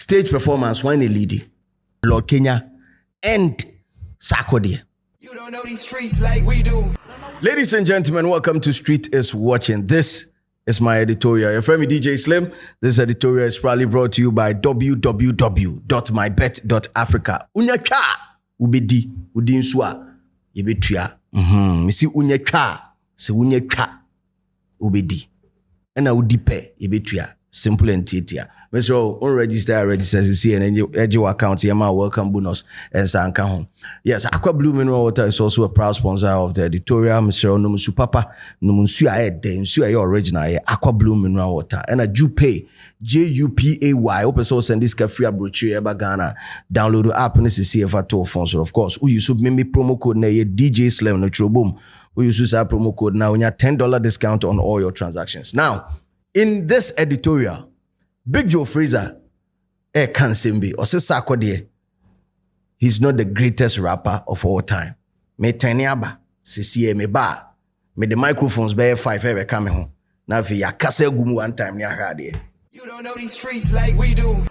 stage performance when a lady, Lord Kenya and Sarkodie. You don't know these streets like we do. Ladies and gentlemen, welcome to Street is Watching. This is my editorial. Your friend DJ Slim. This editorial is proudly brought to you by www.mybet.africa. Unyaka ubedi udinsua yebetua. Misi unyaka se unyaka ubedi. Ena udipe yebetua. Simple and titia. Mr. Register see and edge account. Yama welcome bonus and sanka home. Yes, Aqua Blue Mineral Water is also a proud sponsor of the editorial. Mr. Numusu Papa Numunsu Aed Nsu your original Aqua Blue Mineral Water and a Jupay JUPAY. Open source and this free brochure eba Ghana. Download the app and this is CFA to phone. So of course, we use me promo code na DJ Slim no boom. We use our promo code now. We have $10 discount on all your transactions. Now. In this editorial, Big Joe Frazier, Kansimbi, or Sarkodie, he's not the greatest rapper of all time. Me tanyaba, CCA me ba, me the microphones bear 5 ever coming home. Now if you kase gumu one time near radio. You don't know these streets like we do.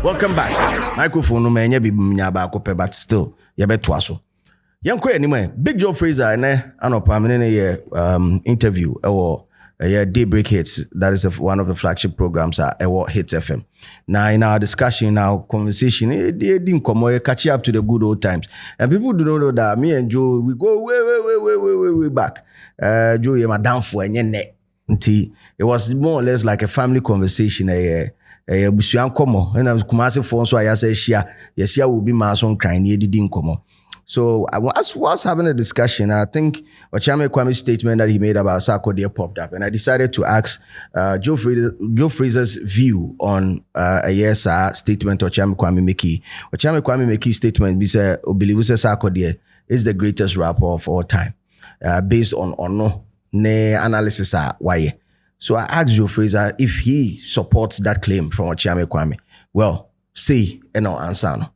Welcome back. Microphone no menye bi nyaba akope but still ye beto aso. Yankwe anyway, Big Joe Frazier anopa me interview Daybreak Hits. That is one of the flagship programs at Hits FM. Now in our discussion, our conversation, they didn't come catch up to the good old times. And people do not know that me and Joe, we go way back. Joe, you're my downfall and your neck. It was more or less like a family conversation. Busuan komo. And I was kumasi phone, so I say share will be my son crying. Ye didn't come. So I was having a discussion. I think Ochame Kwame's statement that he made about Sarkodie popped up, and I decided to ask Joe Frazier's view on a statement Ochame Kwame Meki. Ochame Kwame Meki's statement be say Obiliwuse Sarkodie is the greatest rapper of all time, based on no analysis why. So I asked Joe Frazier if he supports that claim from Ochame Kwame. Well, say and no answer no.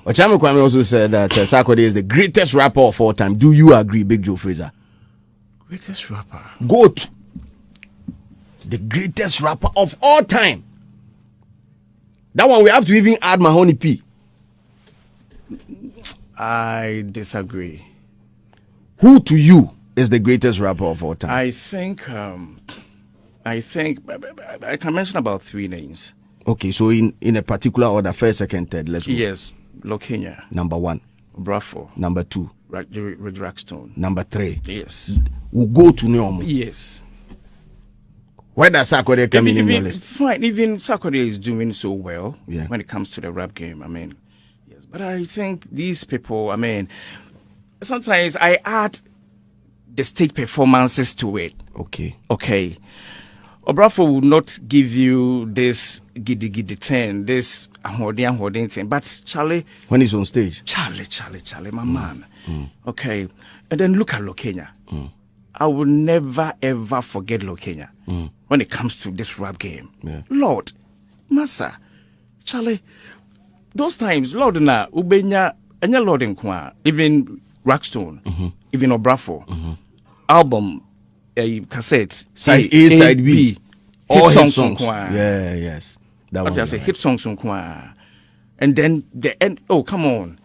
Ochame Kwame also said that Sarkodie is the greatest rapper of all time. Do you agree, Big Joe Frazier? Greatest rapper? GOAT. The greatest rapper of all time. That one we have to even add Mahoney P. I disagree. Who to you is the greatest rapper of all time? I think I can mention about 3 names. Okay, so in a particular order, first, second, third, let's go. Yes. Lokenya. Number 1. Brafo. Number 2. Rackstone. Number 3. Yes. We'll go to Neomo. Yes. Where does Sarkodie come in your list? Fine. Even Sarkodie is doing so well when it comes to the rap game. I mean, yes. But I think these people, I mean, sometimes I add the stage performances to it. Okay. Obrafo will not give you this giddy thing, this hoarding thing. But Charlie, when he's on stage, Charlie, my man. Okay, and then look at Lokenya. I will never ever forget Lokenya when it comes to this rap game. Yeah. Lord, Massa, Charlie, those times, Lord na Ubenya, anya Lord nkwa, even Rackstone, even Obrafo, album. Cassettes, side A, side B, all hit songs. Yeah, yes. That was I say hit songs and then the end. Oh, come on.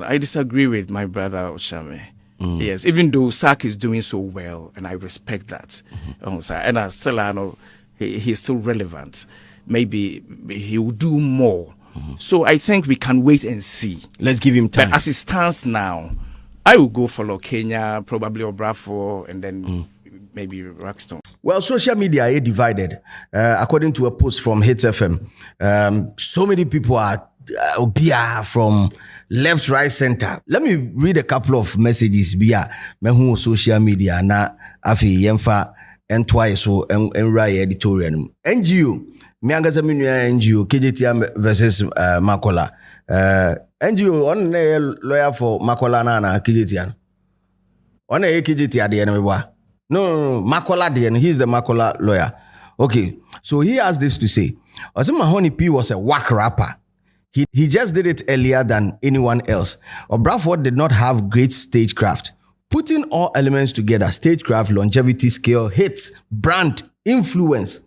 I disagree with my brother Ochame. Yes, even though Sark is doing so well, and I respect that. And I still know he's still relevant. Maybe he will do more. So I think we can wait and see. Let's give him time. But as it stands now, I will go for Lokenya, probably Obrafo, and then maybe Rackstone. Well, social media are divided. According to a post from Hits FM, so many people are from left, right, center. Let me read a couple of messages via mehu social media na afi yemfa entwise so enra editorial. NGO, me angaza minua NGO KJT versus Makola. NGO on lawyer for Makola na KJT. On KJT at the end. No, Makola the end. He's the Makola lawyer. Okay, so he has this to say. Osima Mahoney P was a whack rapper. He just did it earlier than anyone else. Obrafo did not have great stagecraft. Putting all elements together, stagecraft, longevity, scale, hits, brand, influence.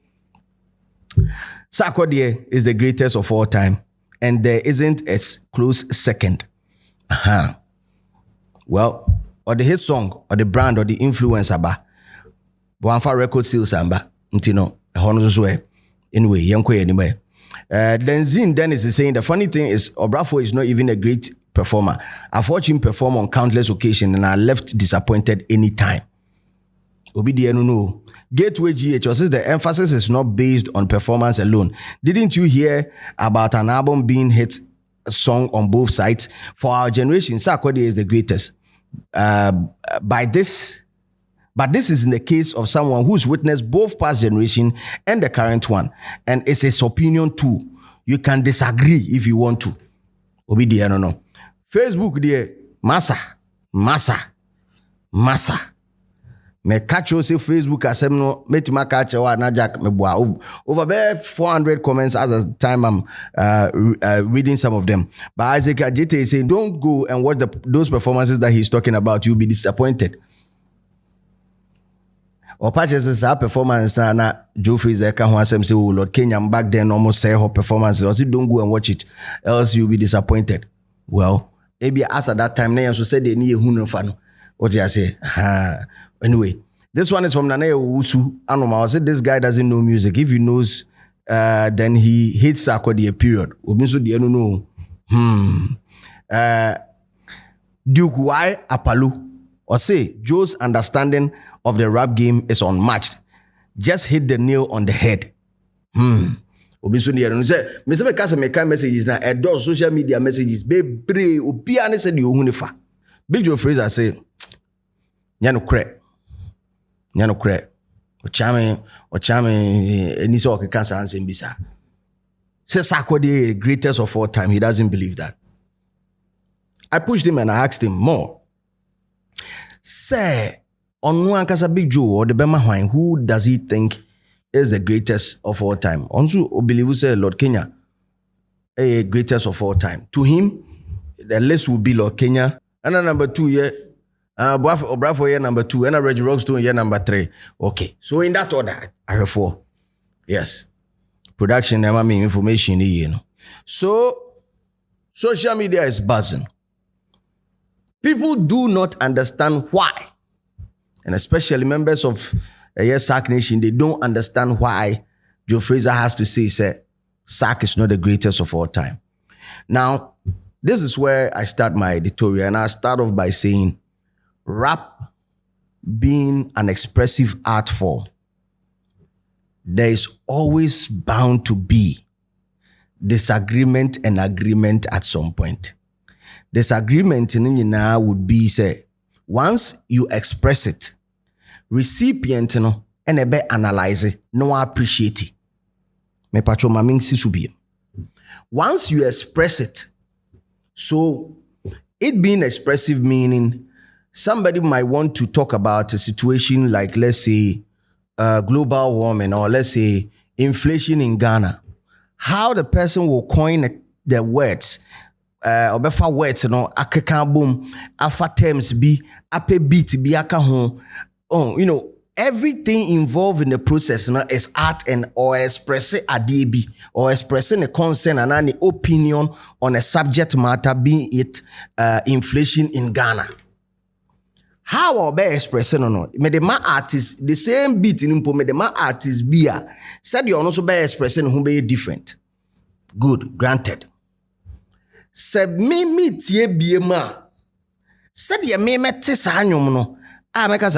Sarkodie is the greatest of all time, and there isn't a close second. Well, or the hit song, or the brand, or the influence aba. Boanfa record sales amba. Ntino, anyway, anyway. Then Zin Dennis is saying the funny thing is Obrafo is not even a great performer. I've watched him perform on countless occasions and I left disappointed anytime. Obidi no. Gateway GH says the emphasis is not based on performance alone. Didn't you hear about an album being hit song on both sides? For our generation, Sarkodie is the greatest. But this is in the case of someone who's witnessed both past generation and the current one. And it's his opinion too. You can disagree if you want to. Obidi no. Facebook there, massa. Me catch you say Facebook asem no metima catch wa na jack me boa over there 400 comments at the time I'm reading some of them. But Isaac Ajite is saying don't go and watch those performances that he's talking about, you'll be disappointed. Or patches our performance na Joe Frazier can asem say oh Lord Kenya back then almost say her performance or say don't go and watch it else you'll be disappointed. Well, maybe as at that time na so said they need a fan. What you say? Anyway, this one is from Nanaye Owusu. Anoma said this guy doesn't know music. If he knows, then he hates Sarkodie, period. Obinso di no. Duke Y Apalu or say Joe's understanding of the rap game is unmatched. Just hit the nail on the head. Obinso di no say me say me kasa me kind messages na edo social media messages bebre obi ane say di ohun fa. Big Joe Frazier say nyano kre ochame eni so okeka ansem bisa. Say Sarkodie greatest of all time. He doesn't believe that. I pushed him and I asked him more. Say onu ankasa Big Joe or the Bema Hwan, who does he think is the greatest of all time? Onsu obelieve say Lord Kenya a greatest of all time. To him the list would be Lord Kenya and number 2 year Obrafo year number 2 and Reggie Rockstone year number 3. Okay, so in that order, I have 4. Yes, production, I mean information, you know. So social media is buzzing. People do not understand why, and especially members of Sark Nation, they don't understand why Joe Frazier has to say Sark is not the greatest of all time. Now, this is where I start my editorial, and I start off by saying, rap being an expressive art form, there is always bound to be disagreement and agreement at some point. Disagreement would be say once you express it, recipient and analyze it, no appreciate it. Me pacho maming sisubi. Once you express it, so it being expressive meaning somebody might want to talk about a situation like, let's say, global warming or let's say inflation in Ghana. How the person will coin the words, or befa words, akeka boom, afa terms be, ape beat be akahon. Oh, everything involved in the process is art and or expressing a DB or expressing a concern and an opinion on a subject matter, being it inflation in Ghana. How are they expressing or not? Me the ma artist the same beat in impo me the ma artist be said you also be expressing who be different. Good, granted. Said me tie be ma. Said ye me mete sa anwom no. Make us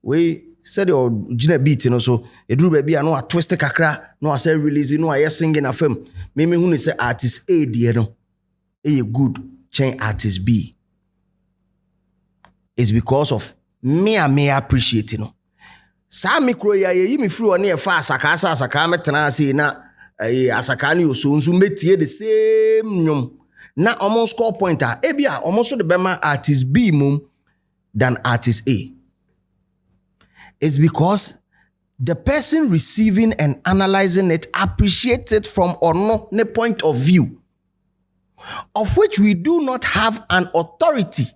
we said your gina beat so eduru ba bia no a twist kakra no a say release no a singing a film. Me hu ni say artist A die no. E good chain artist B. It's because of me appreciate Sa mikro ya yi mi free on e fa asaka metena say na asaka ni so nso metie the same nyom na almost score pointer e bia almost the bema artist B mum than artist A. It's because the person receiving and analyzing it appreciates it from no point of view of which we do not have an authority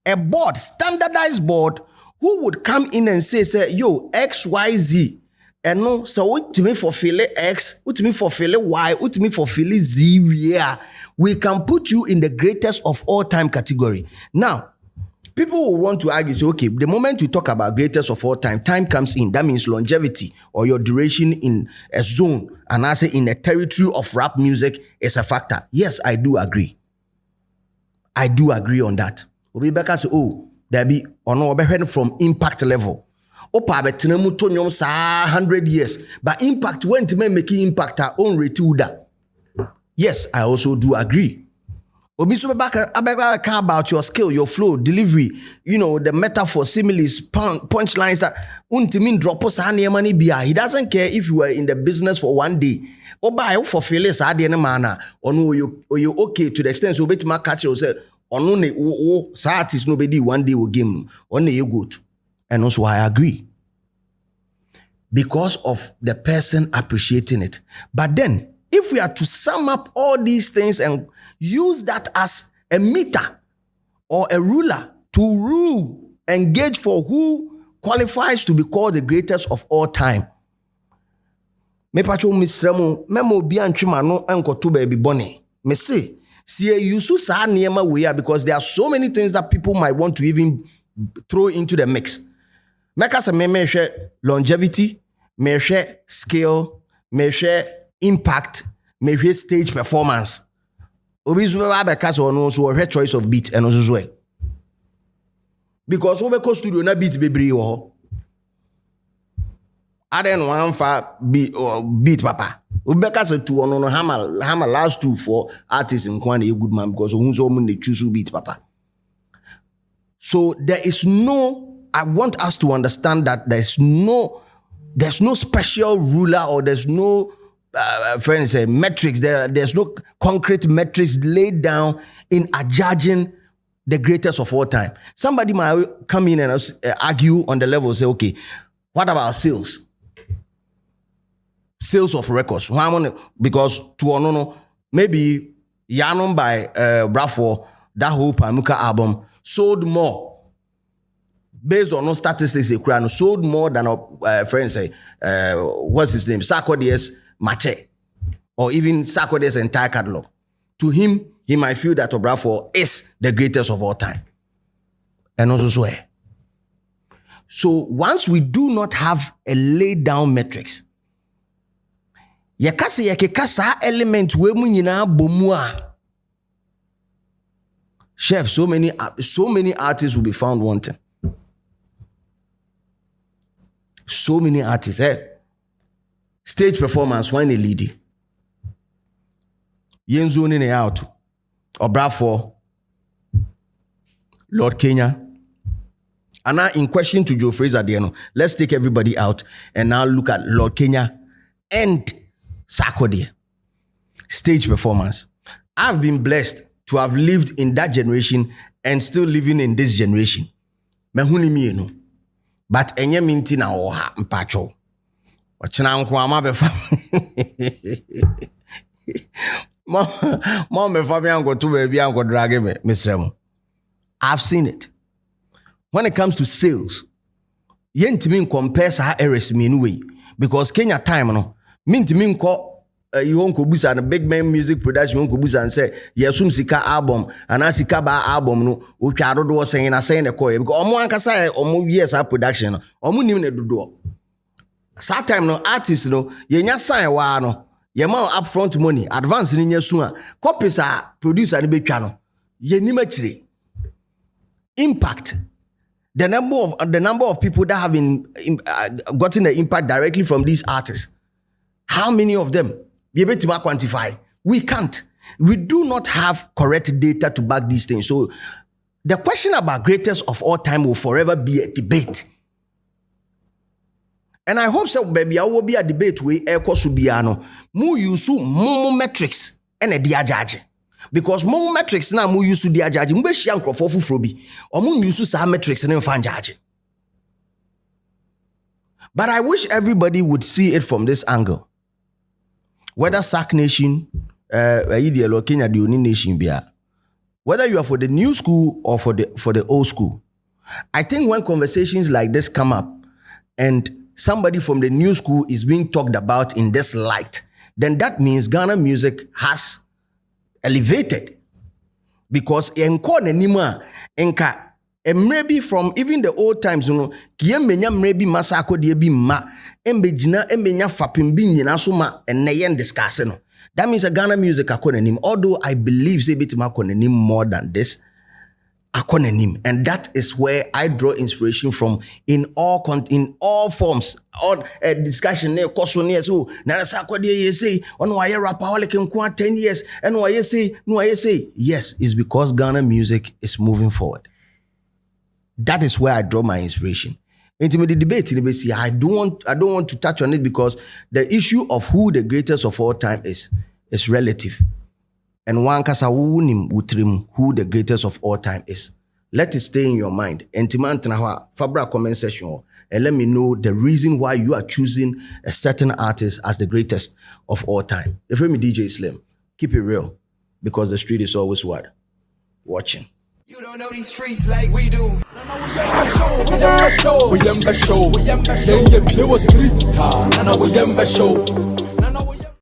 a board, standardized board, who would come in and say, yo, XYZ. And no, so what to me for Philly X, what to me for Philly Y, what to me for Philly Z, yeah. We can put you in the greatest of all time category. Now, people will want to argue, say, okay, the moment you talk about greatest of all time, time comes in. That means longevity or your duration in a zone, and I say in a territory of rap music is a factor. Yes, I do agree. I do agree on that. Obibeka say, oh, there be or no from impact level. Opa betenemu to nyom sa 100 years, but impact when to make impact our own retuda. Yes, I also do agree. Obi so back about your skill, your flow, delivery, the metaphor, similes, punchlines that untimin drop us money bia. He doesn't care if you are in the business for one day. Or buy for failures at the manner, or no you okay to the extent so bet my catch you say on no artist nobody one day will game only you go to. And also I agree. Because of the person appreciating it. But then, if we are to sum up all these things and use that as a meter or a ruler to rule and gauge for who qualifies to be called the greatest of all time. Me pacho misremo memo bi antwema no enkoto ba bi bone. Me say, see you sa niema we are because there are so many things that people might want to even throw into the mix. Meka se me share longevity, me share skill, me share impact, me share stage performance. Obi so ba beka so no so we choice of beat and also so. Because we go studio na beat bebre wo. I don't want for beat papa. Obi beka se two no hammer last two for artists in Kwan a good man because who so mun dey choose beat papa. So there is no, I want us to understand that there's no special ruler or there's no friends say metrics. There's no concrete metrics laid down in adjudging the greatest of all time. Somebody might come in and argue on the level, say, okay, what about sales? Sales of records. Because maybe Yanon by Brafo, that whole Pamuka album sold more. Based on no statistics, sold more than a friend say, what's his name? Sarkodie's Mache. Or even Sarkodie's entire catalog. To him, he might feel that Obrafour is the greatest of all time. And also swear. So once we do not have a laid down metrics, yakase yakekasa element we mu nyina bomua. Chef, so many artists will be found wanting. So many artists, stage performance, when a lady. Yenzo in out. Obrafour, Lord Kenya. And now in question to Joe Frazier, let's take everybody out and now look at Lord Kenya and Sarkodie. Stage performance. I've been blessed to have lived in that generation and still living in this generation. Mehuni mi no. But enye minti na oha mpacho. Wachina nkwama befa. Mom befa mi anko tu baby anko drag me misremo. I've seen it. When it comes to sales, yentimi compare sa errors me anyway because Kenya time no mintimi nko you won't go boost and a big man music production won't go boost and say yesum sika album and asika ba album no o twado do saying the call because omo ankasa omo years our production omo nim na dodo that time no artist no yenya sign wa no yema upfront money advance ni nyasu a copies are producer ni betwa no yenim akire impact the number of people that have gotten the impact directly from these artists, how many of them be able to quantify? We can't. We do not have correct data to back these things. So the question about greatest of all time will forever be a debate. And I hope so, baby, I will be a debate where Eko Subiano mu use momo metrics and a diajaji. Because momo metrics now mu use diajaji. Mbe shi anko fofu frobi. Or mu use sa metrics and fan jaji. But I wish everybody would see it from this angle. Whether Sac Nation, Kenya the only nation bia, whether you are for the new school or for the old school. I think when conversations like this come up and somebody from the new school is being talked about in this light, then that means Ghana music has elevated. Because maybe from even the old times, maybe Sarkodie bi ma embejina emenya fapim bi nyina so ma enne discuss no. That means a Ghana music akonanim. Although I believe say bit akonanim more than this akonanim, and that is where I draw inspiration from in all forms. All discussion ne koso ne so na Sarkodie ye say on why rapper all like 10 years and why you say yes, is because Ghana music is moving forward. That is where I draw my inspiration. Intimate debate in the I don't want to touch on it because the issue of who the greatest of all time is relative. And one kasa utrim who the greatest of all time is. Let it stay in your mind. Intimate Fabra comment section and let me know the reason why you are choosing a certain artist as the greatest of all time. If you're me DJ Slim, keep it real because the street is always what? Watching. You don't know these streets like we do. We show.